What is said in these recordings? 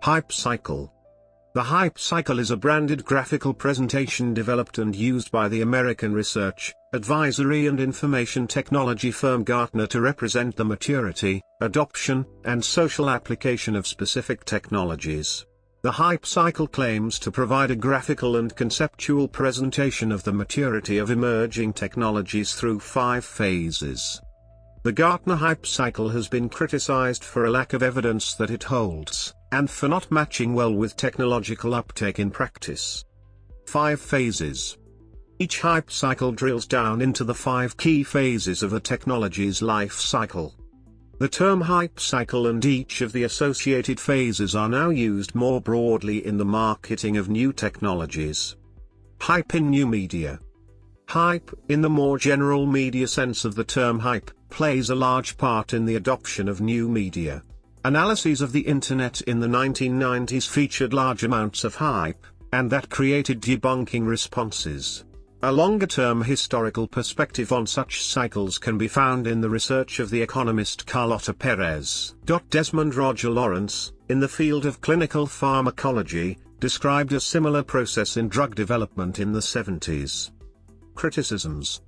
Hype cycle. The hype cycle is a branded graphical presentation developed and used by the American research, advisory and information technology firm Gartner to represent the maturity, adoption, and social application of specific technologies. The hype cycle claims to provide a graphical and conceptual presentation of the maturity of emerging technologies through 5 phases. The Gartner hype cycle has been criticized for a lack of evidence that it holds, and for not matching well with technological uptake in practice. 5 phases. Each hype cycle drills down into the 5 key phases of a technology's life cycle. The term hype cycle and each of the associated phases are now used more broadly in the marketing of new technologies. Hype in new media. Hype, in the more general media sense of the term hype, plays a large part in the adoption of new media. Analyses of the Internet in the 1990s featured large amounts of hype, and that created debunking responses. A longer-term historical perspective on such cycles can be found in the research of the economist Carlota Perez. Desmond Roger Lawrence, in the field of clinical pharmacology, described a similar process in drug development in the 70s. Criticisms.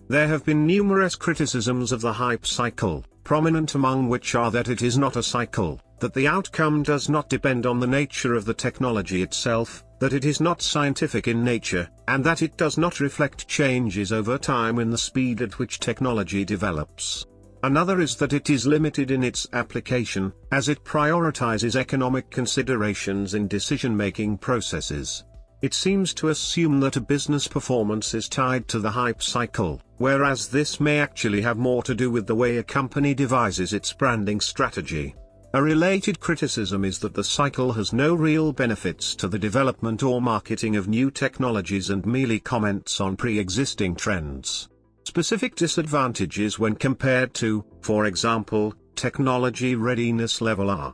There have been numerous criticisms of the hype cycle, prominent among which are that it is not a cycle, that the outcome does not depend on the nature of the technology itself, that it is not scientific in nature, and that it does not reflect changes over time in the speed at which technology develops. Another is that it is limited in its application, as it prioritizes economic considerations in decision-making processes. It seems to assume that a business performance is tied to the hype cycle, whereas this may actually have more to do with the way a company devises its branding strategy. A related criticism is that the cycle has no real benefits to the development or marketing of new technologies and merely comments on pre-existing trends. Specific disadvantages when compared to, for example, technology readiness level are.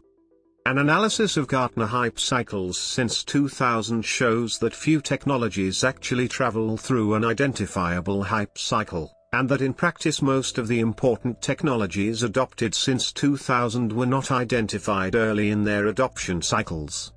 An analysis of Gartner hype cycles since 2000 shows that few technologies actually travel through an identifiable hype cycle, and that in practice most of the important technologies adopted since 2000 were not identified early in their adoption cycles.